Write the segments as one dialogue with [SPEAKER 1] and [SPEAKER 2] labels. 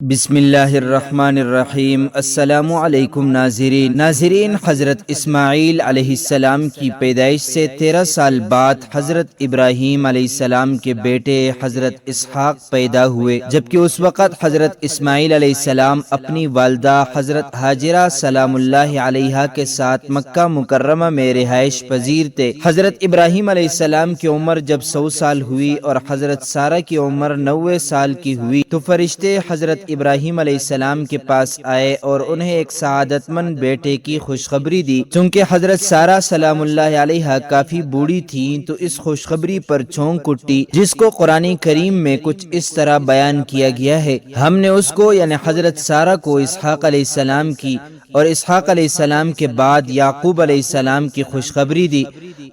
[SPEAKER 1] بسم اللہ الرحمن الرحیم۔ السلام علیکم ناظرین، حضرت اسماعیل علیہ السلام کی پیدائش سے 13 سال بعد حضرت ابراہیم علیہ السلام کے بیٹے حضرت اسحاق پیدا ہوئے، جبکہ اس وقت حضرت اسماعیل علیہ السلام اپنی والدہ حضرت ہاجرہ سلام اللہ علیہا کے ساتھ مکہ مکرمہ میں رہائش پذیر تھے۔ حضرت ابراہیم علیہ السلام کی عمر جب 100 سال ہوئی اور حضرت سارہ کی عمر 90 سال کی ہوئی تو فرشتے حضرت ابراہیم علیہ السلام کے پاس آئے اور انہیں ایک سعادت مند بیٹے کی خوشخبری دی۔ چونکہ حضرت سارہ سلام اللہ علیہا کافی بوڑھی تھیں تو اس خوشخبری پر چونک اٹھی، جس کو قرآن کریم میں کچھ اس طرح بیان کیا گیا ہے: ہم نے اس کو یعنی حضرت سارہ کو اسحاق علیہ السلام کی اور اسحاق علیہ السلام کے بعد یعقوب علیہ السلام کی خوشخبری دی،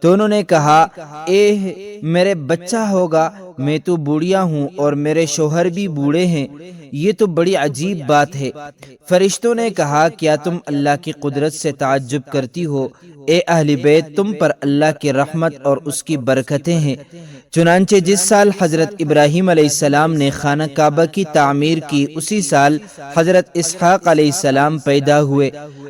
[SPEAKER 1] تو انہوں نے کہا: میرے بچہ ہوگا، میں تو بوڑھیا ہوں اور میرے شوہر بھی بوڑھے ہیں، یہ تو بڑی عجیب بات ہے۔ فرشتوں نے کہا: کیا تم اللہ کی قدرت سے تعجب کرتی ہو؟ اے اہل بیت، تم پر اللہ کی رحمت اور اس کی برکتیں ہیں۔ چنانچہ جس سال حضرت ابراہیم علیہ السلام نے خانہ کعبہ کی تعمیر کی، اسی سال حضرت اسحاق علیہ السلام پیدا ہوئے۔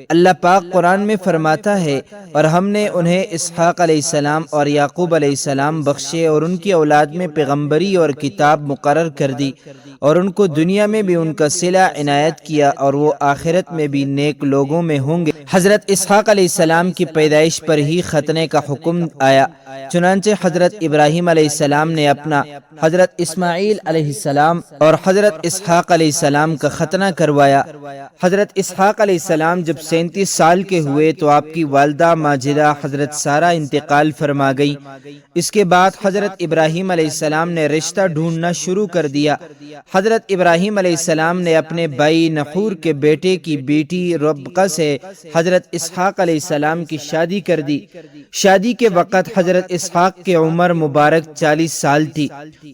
[SPEAKER 1] اللہ پاک قرآن میں فرماتا ہے: اور ہم نے انہیں اسحاق علیہ السلام اور یعقوب علیہ السلام بخشے اور ان کی اولاد میں پیغمبری اور کتاب مقرر کر دی، اور ان کو دنیا میں بھی ان کا صلہ عنایت کیا اور وہ آخرت میں بھی نیک لوگوں میں ہوں گے۔ حضرت اسحاق علیہ السلام کی پیدائش پر ہی ختنے کا حکم آیا، چنانچہ حضرت ابراہیم علیہ السلام نے اپنا حضرت اسماعیل علیہ السلام اور حضرت اسحاق علیہ السلام کا ختنہ کروایا۔ حضرت اسحاق علیہ السلام جب 37 سال کے ہوئے تو آپ کی والدہ ماجدہ حضرت سارہ انتقال فرما گئی۔ اس کے بعد حضرت ابراہیم علیہ السلام نے رشتہ ڈھونڈنا شروع کر دیا۔ حضرت ابراہیم علیہ السلام نے اپنے بھائی نحور کے بیٹے کی بیٹی ربقہ سے حضرت اسحاق علیہ السلام کی شادی کر دی۔ شادی کے وقت حضرت اسحاق کی عمر مبارک 40 سال تھی۔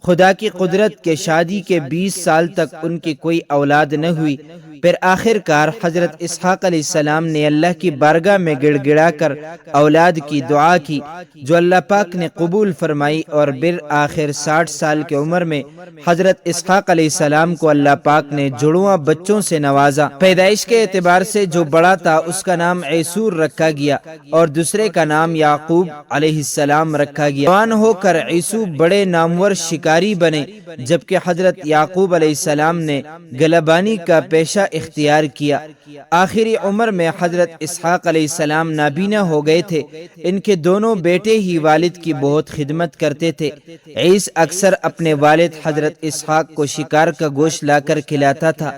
[SPEAKER 1] خدا کی قدرت کے شادی کے 20 سال تک ان کی کوئی اولاد نہ ہوئی۔ پھر آخر کار حضرت اسحاق علیہ السلام نے اللہ کی بارگاہ میں گڑ گڑا کر اولاد کی دعا کی، جو اللہ پاک نے قبول فرمائی، اور بالآخر 60 سال کی عمر میں حضرت اسحاق علیہ السلام کو اللہ پاک نے جڑواں بچوں سے نوازا۔ پیدائش کے اعتبار سے جو بڑا تھا اس کا نام عیسور رکھا گیا اور دوسرے کا نام یعقوب علیہ السلام رکھا گیا۔ جوان ہو کر عیسو بڑے نامور شکاری بنے، جبکہ حضرت یعقوب علیہ السلام نے گلبانی کا پیشہ اختیار کیا۔ آخری عمر میں حضرت اسحاق علیہ السلام نابینا ہو گئے تھے۔ ان کے دونوں بیٹے ہی والد کی بہت خدمت کرتے تھے۔ عیس اکثر اپنے والد حضرت اسحاق کو شکار کا گوشت لا کر کھلاتا تھا۔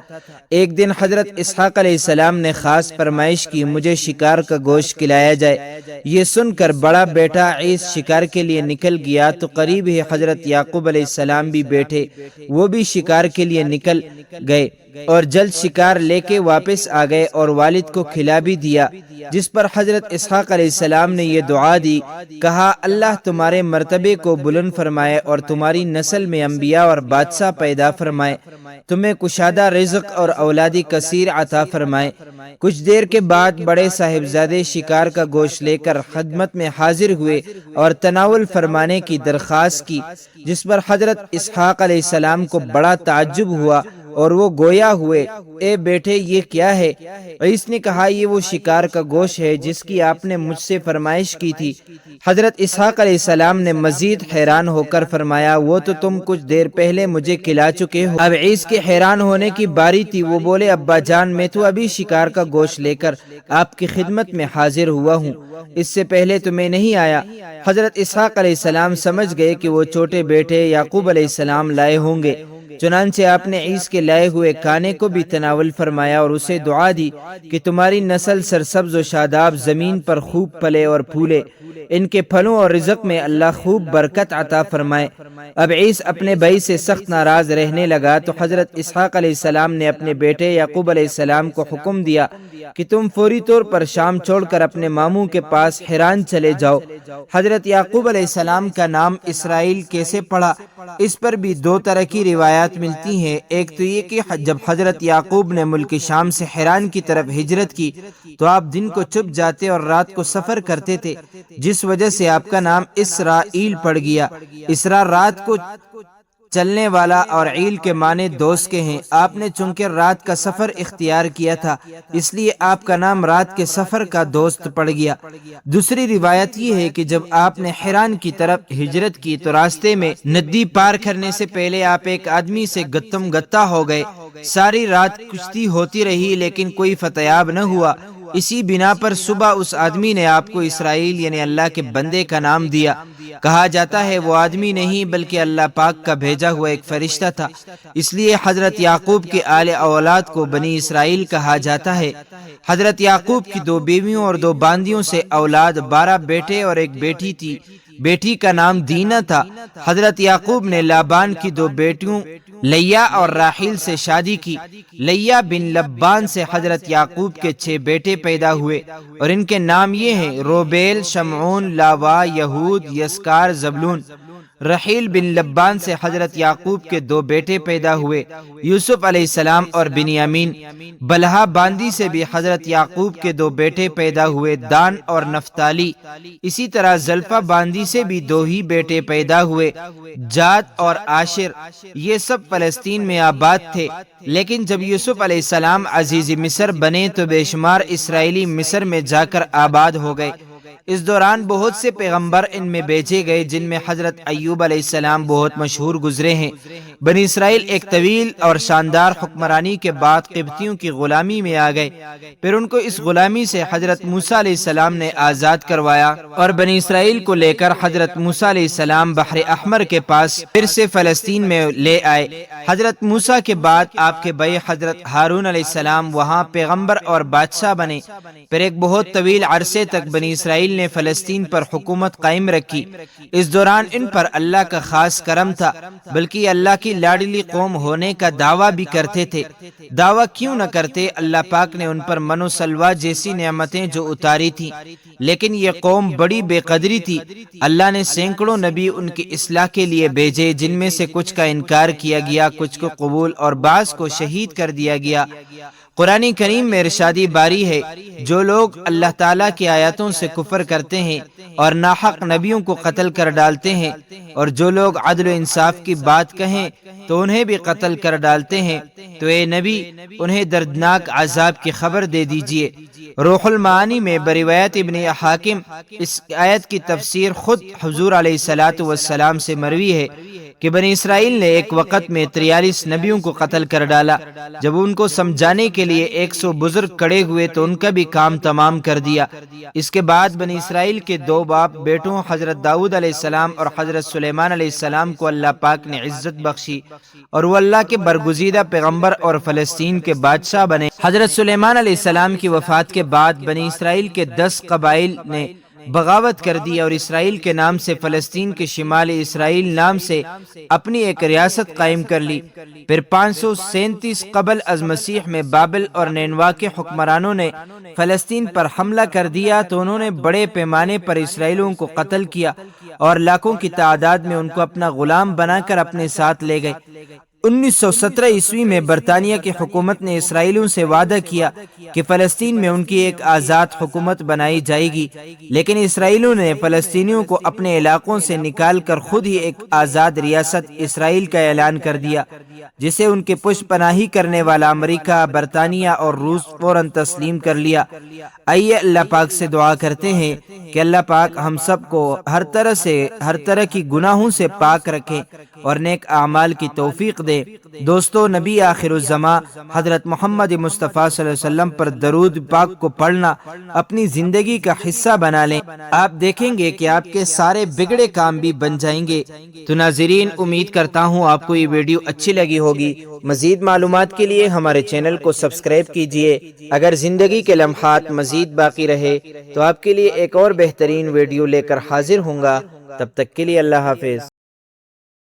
[SPEAKER 1] ایک دن حضرت اسحاق علیہ السلام نے خاص فرمائش کی: مجھے شکار کا گوشت کھلایا جائے۔ یہ سن کر بڑا بیٹا عیس شکار کے لیے نکل گیا تو قریب ہی حضرت یعقوب علیہ السلام بھی بیٹھے، وہ بھی شکار کے لیے نکل گئے اور جلد شکار لے کے واپس آ گئے اور والد کو کھلا بھی دیا، جس پر حضرت اسحاق علیہ السلام نے یہ دعا دی، کہا: اللہ تمہارے مرتبے کو بلند فرمائے اور تمہاری نسل میں انبیاء اور بادشاہ پیدا فرمائے، تمہیں کشادہ رزق اور اولادی کثیر عطا فرمائے۔ کچھ دیر کے بعد بڑے صاحبزادے شکار کا گوشت لے کر خدمت میں حاضر ہوئے اور تناول فرمانے کی درخواست کی، جس پر حضرت اسحاق علیہ السلام کو بڑا تعجب ہوا اور وہ گویا ہوئے: اے بیٹے، یہ کیا ہے؟ عیس نے کہا: یہ وہ شکار کا گوشت ہے جس کی آپ نے مجھ سے فرمائش کی تھی۔ حضرت اسحاق علیہ السلام نے مزید حیران ہو کر فرمایا: وہ تو تم کچھ دیر پہلے مجھے کھلا چکے ہو۔ اب عیس کے حیران ہونے کی باری تھی۔ وہ بولے: ابا جان، میں تو ابھی شکار کا گوشت لے کر آپ کی خدمت میں حاضر ہوا ہوں، اس سے پہلے تو میں نہیں آیا۔ حضرت اسحاق علیہ السلام سمجھ گئے کہ وہ چھوٹے بیٹے یعقوب علیہ السلام لائے ہوں گے، چنانچہ آپ نے عیس کے لائے ہوئے کھانے کو بھی تناول فرمایا اور اسے دعا دی کہ تمہاری نسل سرسبز و شاداب زمین پر خوب پلے اور پھولے، ان کے پھلوں اور رزق میں اللہ خوب برکت عطا فرمائے۔ اب عیس اپنے بھائی سے سخت ناراض رہنے لگا تو حضرت اسحاق علیہ السلام نے اپنے بیٹے یعقوب علیہ السلام کو حکم دیا کہ تم فوری طور پر شام چھوڑ کر اپنے ماموں کے پاس حران چلے جاؤ۔ حضرت یعقوب علیہ السلام کا نام اسرائیل کیسے پڑا، اس پر بھی دو طرح کی روایات ملتی ہیں۔ ایک تو یہ کہ جب حضرت یعقوب نے ملک شام سے حران کی طرف ہجرت کی تو آپ دن کو چھپ جاتے اور رات کو سفر کرتے تھے، جس وجہ سے آپ کا نام اسرائیل پڑ گیا۔ اسرا رات کو چلنے والا اور عیل کے معنی دوست کے ہیں۔ آپ نے چونکہ رات کا سفر اختیار کیا تھا اس لیے آپ کا نام رات کے سفر کا دوست پڑ گیا۔ دوسری روایت یہ ہے کہ جب آپ نے حران کی طرف ہجرت کی تو راستے میں ندی پار کرنے سے پہلے آپ ایک آدمی سے گتم گتا ہو گئے۔ ساری رات کشتی ہوتی رہی لیکن کوئی فتیاب نہ ہوا۔ اسی بنا پر صبح اس آدمی نے آپ کو اسرائیل یعنی اللہ کے بندے کا نام دیا۔ کہا جاتا ہے وہ آدمی نہیں بلکہ اللہ پاک کا بھیجا ہوا ایک فرشتہ تھا، اس لیے حضرت یعقوب کے آل اولاد کو بنی اسرائیل کہا جاتا ہے۔ حضرت یعقوب کی 2 بیویوں اور 2 باندیوں سے اولاد 12 بیٹے اور ایک بیٹی تھی۔ بیٹی کا نام دینا تھا۔ حضرت یعقوب نے لابان کی 2 بیٹیوں لیا اور راحیل سے شادی کی۔ لیا بن لبان سے حضرت یعقوب کے 6 بیٹے پیدا ہوئے اور ان کے نام یہ ہیں: روبیل، شمعون، لاوا، یہود، یسکار، زبلون۔ رحیل بن لبان سے حضرت یعقوب کے 2 بیٹے پیدا ہوئے، یوسف علیہ السلام اور بنیامین۔ بلہا باندی سے بھی حضرت یعقوب کے 2 بیٹے پیدا ہوئے، دان اور نفتالی۔ اسی طرح زلفہ باندی سے بھی 2 ہی بیٹے پیدا ہوئے، جاد اور عاشر۔ یہ سب فلسطین میں آباد تھے، لیکن جب یوسف علیہ السلام عزیز مصر بنے تو بے شمار اسرائیلی مصر میں جا کر آباد ہو گئے۔ اس دوران بہت سے پیغمبر ان میں بھیجے گئے جن میں حضرت ایوب علیہ السلام بہت مشہور گزرے ہیں۔ بنی اسرائیل ایک طویل اور شاندار حکمرانی کے بعد قبطیوں کی غلامی میں آ گئے، پھر ان کو اس غلامی سے حضرت موسیٰ علیہ السلام نے آزاد کروایا اور بنی اسرائیل کو لے کر حضرت موسیٰ علیہ السلام بحر احمر کے پاس پھر سے فلسطین میں لے آئے۔ حضرت موسیٰ کے بعد آپ کے بھائی حضرت ہارون علیہ السلام وہاں پیغمبر اور بادشاہ بنے۔ پھر ایک بہت طویل عرصے تک بنی اسرائیل نے فلسطین پر حکومت قائم رکھی۔ اس دوران ان پر اللہ کا خاص کرم تھا، بلکہ اللہ کی لاڈلی قوم ہونے کا دعویٰ بھی کرتے تھے۔ دعویٰ کیوں نہ کرتے، اللہ پاک نے ان پر من و سلوہ جیسی نعمتیں جو اتاری تھیں، لیکن یہ قوم بڑی بے قدری تھی۔ اللہ نے سینکڑوں نبی ان کی اصلاح کے لیے بھیجے، جن میں سے کچھ کا انکار کیا گیا، کچھ کو قبول اور بعض کو شہید کر دیا گیا۔ قرآن کریم میں ارشادی باری ہے: جو لوگ اللہ تعالیٰ کی آیاتوں سے کفر کرتے ہیں اور ناحق نبیوں کو قتل کر ڈالتے ہیں، اور جو لوگ عدل و انصاف کی بات کہیں تو انہیں بھی قتل کر ڈالتے ہیں، تو اے نبی انہیں دردناک عذاب کی خبر دے دیجئے۔ روح المعانی میں بروایت ابن حاکم اس آیت کی تفسیر خود حضور علیہ السلام سے مروی ہے کہ بنی اسرائیل نے ایک وقت میں 43 نبیوں کو قتل کر ڈالا۔ جب ان کو سمجھانے کے لیے 100 بزرگ کھڑے ہوئے تو ان کا بھی کام تمام کر دیا۔ اس کے بعد بنی اسرائیل کے 2 باپ بیٹوں حضرت داؤد علیہ السلام اور حضرت سلیمان علیہ السلام کو اللہ پاک نے عزت بخشی اور وہ اللہ کے برگزیدہ پیغمبر اور فلسطین کے بادشاہ بنے۔ حضرت سلیمان علیہ السلام کی وفات کے بعد بنی اسرائیل کے 10 قبائل نے بغاوت کر دی اور اسرائیل کے نام سے فلسطین کے شمال اسرائیل نام سے اپنی ایک ریاست قائم کر لی۔ پھر 537 قبل از مسیح میں بابل اور نینوا کے حکمرانوں نے فلسطین پر حملہ کر دیا تو انہوں نے بڑے پیمانے پر اسرائیلیوں کو قتل کیا اور لاکھوں کی تعداد میں ان کو اپنا غلام بنا کر اپنے ساتھ لے گئے۔ 1917 عیسوی میں برطانیہ کی حکومت نے اسرائیلیوں سے وعدہ کیا کہ فلسطین میں ان کی ایک آزاد حکومت بنائی جائے گی، لیکن اسرائیلیوں نے فلسطینیوں کو اپنے علاقوں سے نکال کر خود ہی ایک آزاد ریاست اسرائیل کا اعلان کر دیا، جسے ان کے پشت پناہی کرنے والا امریکہ، برطانیہ اور روس فوراً تسلیم کر لیا۔ آئیے اللہ پاک سے دعا کرتے ہیں کہ اللہ پاک ہم سب کو ہر طرح کی گناہوں سے پاک رکھے اور نیک اعمال کی توفیق دے۔ دوستو، نبی آخر الزماں حضرت محمد مصطفیٰ صلی اللہ علیہ وسلم پر درود پاک کو پڑھنا اپنی زندگی کا حصہ بنا لیں، آپ دیکھیں گے کہ آپ کے سارے بگڑے کام بھی بن جائیں گے۔ تو ناظرین، امید کرتا ہوں آپ کو یہ ویڈیو اچھی لگی ہوگی۔ مزید معلومات کے لیے ہمارے چینل کو سبسکرائب کیجئے۔ اگر زندگی کے لمحات مزید باقی رہے تو آپ کے لیے ایک اور بہترین ویڈیو لے کر حاضر ہوں گا۔ تب تک کے لیے اللہ حافظ۔